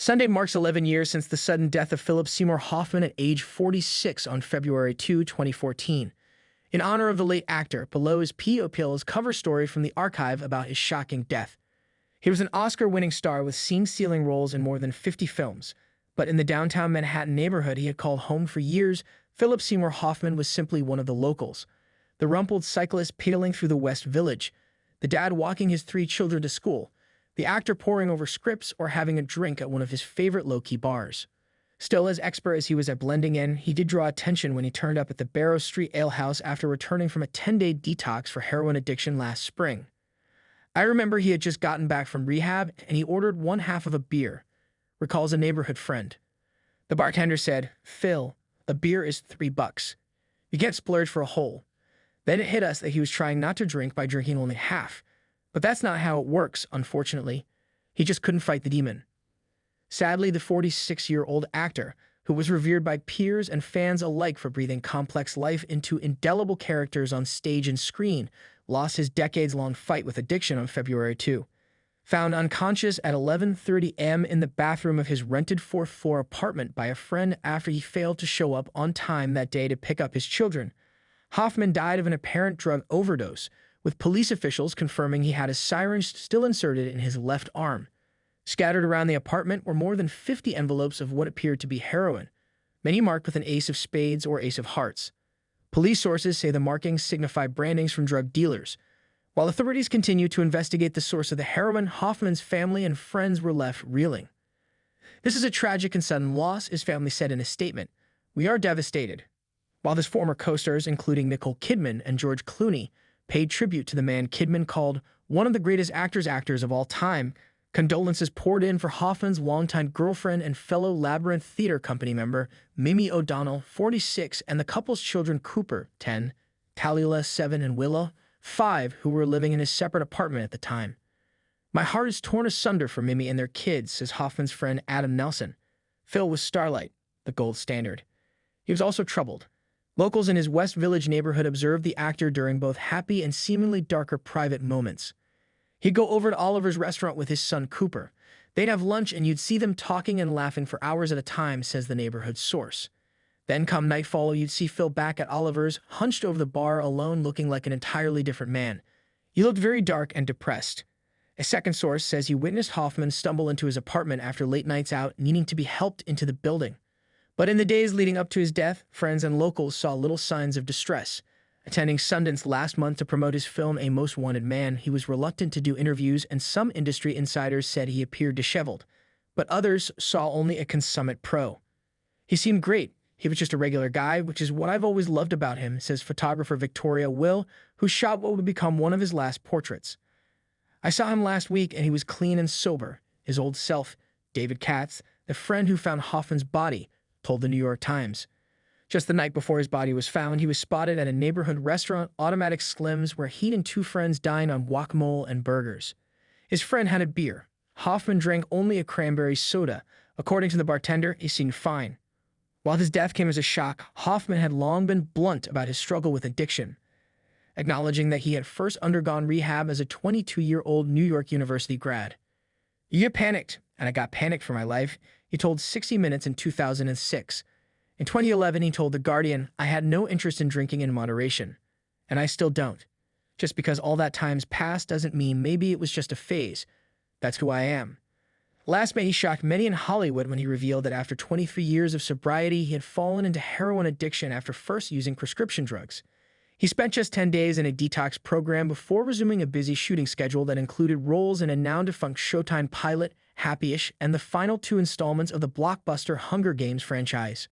Sunday marks 11 years since the sudden death of Philip Seymour Hoffman at age 46 on February 2, 2014. In honor of the late actor, below is P. O'Pill's cover story from the archive about his shocking death. He was an Oscar-winning star with scene-stealing roles in more than 50 films, but in the downtown Manhattan neighborhood he had called home for years, Philip Seymour Hoffman was simply one of the locals. The rumpled cyclist pedaling through the West Village, the dad walking his 3 children to school, the actor poring over scripts or having a drink at one of his favorite low-key bars. Still, as expert as he was at blending in, he did draw attention when he turned up at the Barrow Street Ale House after returning from a 10-day detox for heroin addiction last spring. "I remember he had just gotten back from rehab and he ordered one half of a beer," recalls a neighborhood friend. The bartender said, "Phil, a beer is $3. You can't splurge for a whole." Then it hit us that he was trying not to drink by drinking only half. But that's not how it works, unfortunately. He just couldn't fight the demon. Sadly, the 46-year-old actor, who was revered by peers and fans alike for breathing complex life into indelible characters on stage and screen, lost his decades-long fight with addiction on February 2. Found unconscious at 11:30 a.m. in the bathroom of his rented fourth-floor apartment by a friend after he failed to show up on time that day to pick up his children, Hoffman died of an apparent drug overdose, with police officials confirming he had a syringe still inserted in his left arm. Scattered around the apartment were more than 50 envelopes of what appeared to be heroin, many marked with an ace of spades or ace of hearts. Police sources say the markings signify brandings from drug dealers. While authorities continue to investigate the source of the heroin, Hoffman's family and friends were left reeling. "This is a tragic and sudden loss," his family said in a statement. "We are devastated." While his former co-stars, including Nicole Kidman and George Clooney, paid tribute to the man Kidman called one of the greatest actors of all time, condolences poured in for Hoffman's longtime girlfriend and fellow Labyrinth Theatre Company member Mimi O'Donnell, 46, and the couple's children Cooper, 10, Tallulah, 7, and Willow, 5, who were living in his separate apartment at the time. "My heart is torn asunder for Mimi and their kids," says Hoffman's friend Adam Nelson. Phil was Starlight, the gold standard. He was also troubled. Locals in his West Village neighborhood observed the actor during both happy and seemingly darker private moments. He'd go over to Oliver's restaurant with his son Cooper. They'd have lunch and you'd see them talking and laughing for hours at a time, says the neighborhood source. Then come nightfall, you'd see Phil back at Oliver's, hunched over the bar alone, looking like an entirely different man. He looked very dark and depressed. A second source says he witnessed Hoffman stumble into his apartment after late nights out, needing to be helped into the building. But in the days leading up to his death, friends and locals saw little signs of distress. Attending Sundance last month to promote his film A Most Wanted Man, he was reluctant to do interviews, and some industry insiders said he appeared disheveled. But others saw only a consummate pro. "He seemed great. He was just a regular guy, which is what I've always loved about him," says photographer Victoria Will, who shot what would become one of his last portraits. "I saw him last week and he was clean and sober. His old self." David Katz, the friend who found Hoffman's body, told the New York Times. Just the night before his body was found, he was spotted at a neighborhood restaurant, Automatic Slims, where he and 2 friends dined on guacamole and burgers. His friend had a beer. Hoffman drank only a cranberry soda. According to the bartender, he seemed fine. While his death came as a shock, Hoffman had long been blunt about his struggle with addiction, acknowledging that he had first undergone rehab as a 22-year-old New York University grad. "You get panicked, and I got panicked for my life," he told 60 Minutes in 2006. In 2011, he told The Guardian, "I had no interest in drinking in moderation. And I still don't. Just because all that time's passed doesn't mean maybe it was just a phase. That's who I am." Last May, he shocked many in Hollywood when he revealed that after 23 years of sobriety, he had fallen into heroin addiction after first using prescription drugs. He spent just 10 days in a detox program before resuming a busy shooting schedule that included roles in a now-defunct Showtime pilot, Happy-ish, and the final 2 installments of the blockbuster Hunger Games franchise.